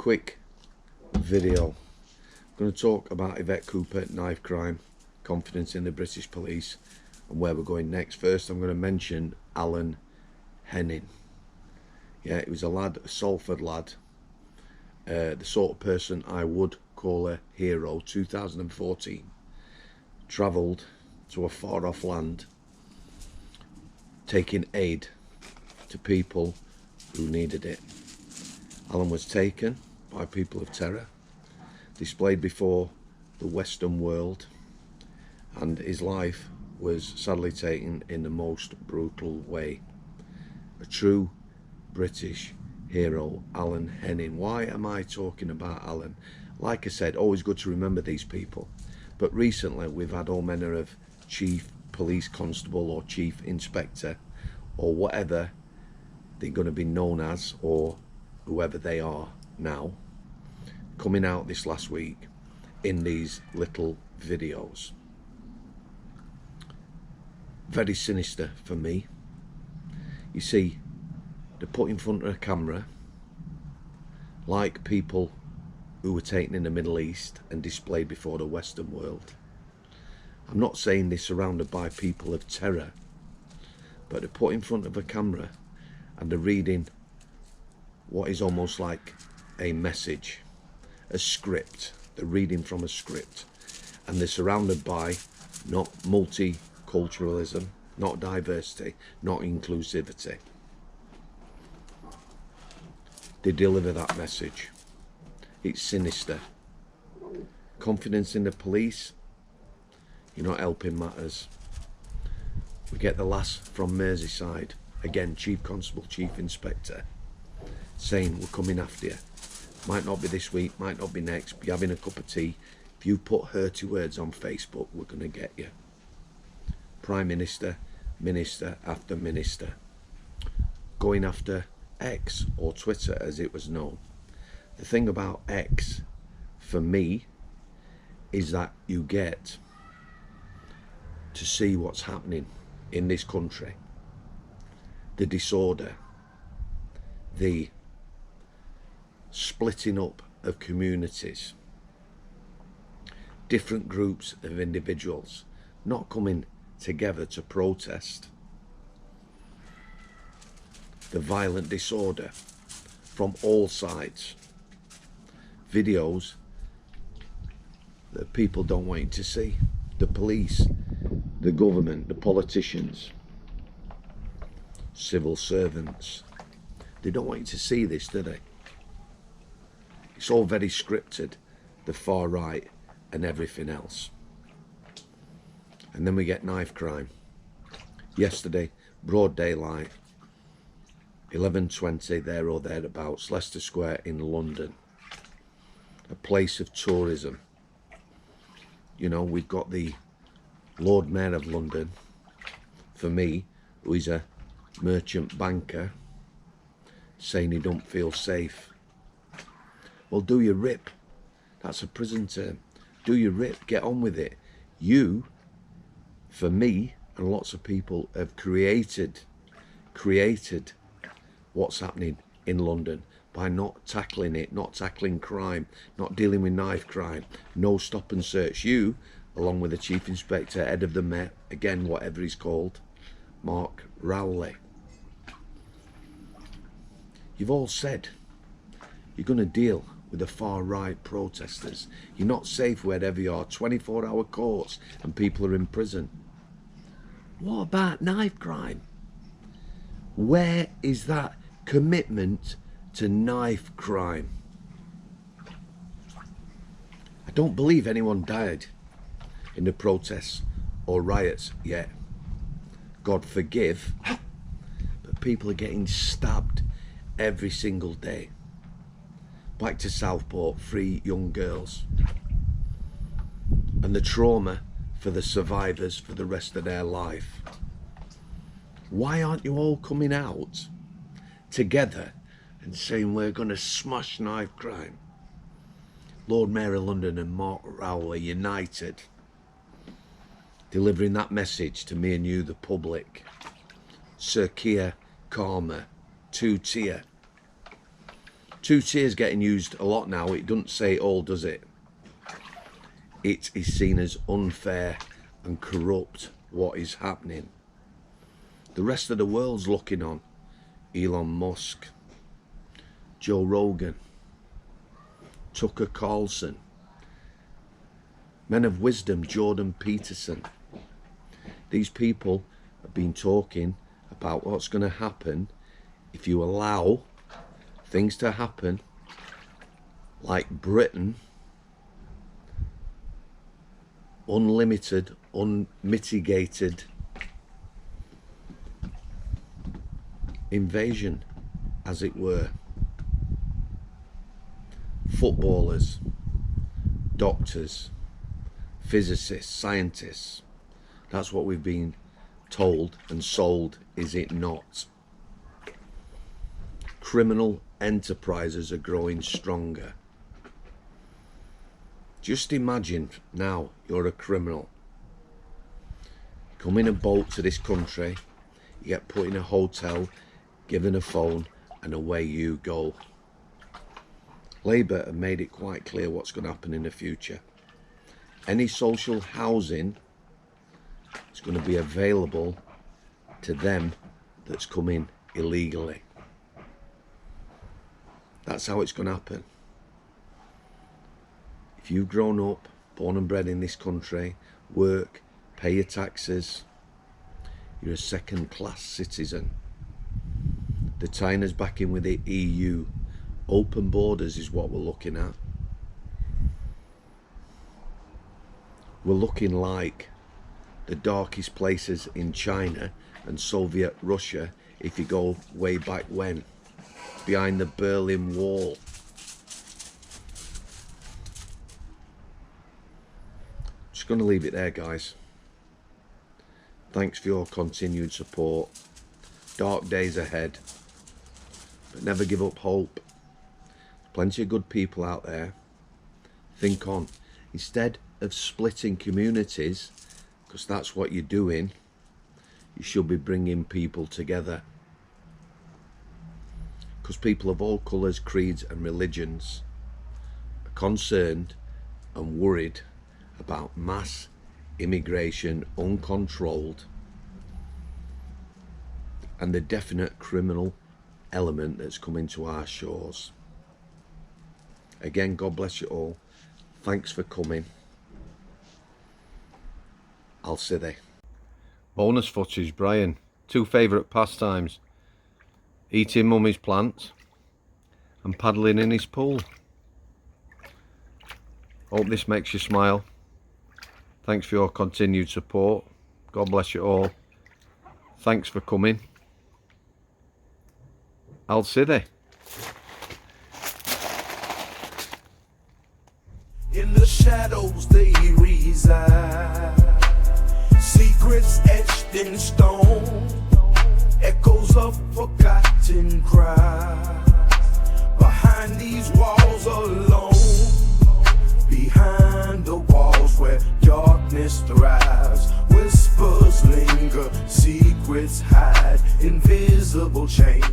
quick video. I'm going to talk about Yvette Cooper, knife crime, confidence in the British police, and where we're going next. First, I'm going to mention Alan Henning. Yeah, he was a lad, a Salford lad, the sort of person I would call a hero. 2014, travelled to a far off land, taking aid to people who needed it. Alan was taken by people of terror, displayed before the Western world, and his life was sadly taken in the most brutal way. A true British hero, Alan Henning. Why am I talking about Alan? Like I said, always good to remember these people, but recently we've had all manner of chief police constable or chief inspector or whatever they're going to be known as, or whoever they are now, coming out this last week in these little videos. Very sinister for me. You see, they're put in front of a camera like people who were taken in the Middle East and displayed before the Western world. I'm not saying they're surrounded by people of terror, but they're put in front of a camera and they're reading what is almost like a message, a script. They're reading from a script, and they're surrounded by not multiculturalism, not diversity, not inclusivity. They deliver that message. It's sinister. Confidence in the police, you're not helping matters. We get the lass from Merseyside, again, Chief Constable, Chief Inspector, saying we're coming after you. Might not be this week, might not be next, be having a cup of tea. If you put hurty words on Facebook, we're going to get you. Prime Minister, Minister after Minister, going after X, or Twitter as it was known. The thing about X, for me, is that you get to see what's happening in this country. The disorder, the splitting up of communities, different groups of individuals not coming together to protest, the violent disorder from all sides, videos that people don't want you to see, the police, the government, the politicians, civil servants. They don't want you to see this, do they? It's all very scripted, the far right and everything else. And then we get knife crime. Yesterday, broad daylight, 11:20 there or thereabouts, Leicester Square in London, a place of tourism. You know, we've got the Lord Mayor of London, for me, who is a merchant banker, saying he don't feel safe. Well, do your rip. That's a prison term. Do your rip, get on with it. You, for me, and lots of people have created what's happening in London by not tackling it, not tackling crime, not dealing with knife crime, no stop and search. You, along with the Chief Inspector, head of the Met, again, whatever he's called, Mark Rowley, you've all said you're going to deal with the far right protesters. You're not safe wherever you are. 24-hour courts and people are in prison. What about knife crime? Where is that commitment to knife crime? I don't believe anyone died in the protests or riots yet. God forgive, but people are getting stabbed every single day. Back to Southport, 3 young girls. And the trauma for the survivors for the rest of their life. Why aren't you all coming out together and saying we're going to smash knife crime? Lord Mayor of London and Mark Rowley united, delivering that message to me and you, the public. Sir Keir Karma, 2-tier. Two tiers getting used a lot now. It doesn't say it all, does it? It is seen as unfair and corrupt what is happening. The rest of the world's looking on. Elon Musk, Joe Rogan, Tucker Carlson, men of wisdom, Jordan Peterson. These people have been talking about what's going to happen if you allow things to happen like Britain, unlimited, unmitigated invasion, as it were. Footballers, doctors, physicists, scientists. That's what we've been told and sold, is it not? Criminal enterprises are growing stronger. Just imagine now you're a criminal. Come in a boat to this country, you get put in a hotel, given a phone, and away you go. Labour have made it quite clear what's going to happen in the future. Any social housing is going to be available to them that's come in illegally. That's how it's going to happen. If you've grown up, born and bred in this country, work, pay your taxes, you're a second-class citizen. The tying us back in with the EU. Open borders is what we're looking at. We're looking like the darkest places in China and Soviet Russia, if you go way back when, behind the Berlin Wall. Just going to leave it there, guys. Thanks for your continued support. Dark days ahead, but never give up hope. Plenty of good people out there. Think on. Instead of splitting communities, because that's what you're doing, you should be bringing people together. Because people of all colours, creeds and religions are concerned and worried about mass immigration, uncontrolled, and the definite criminal element that's coming to our shores. Again, God bless you all. Thanks for coming. I'll see you. Bonus footage, Brian. Two favourite pastimes. Eating mummy's plants and paddling in his pool. Hope this makes you smile. Thanks for your continued support. God bless you all. Thanks for coming. I'll see you. In the shadows they reside, secrets etched in stone, echoes of forgotten cries. Behind these walls alone, behind the walls where darkness thrives, whispers linger, secrets hide, invisible chains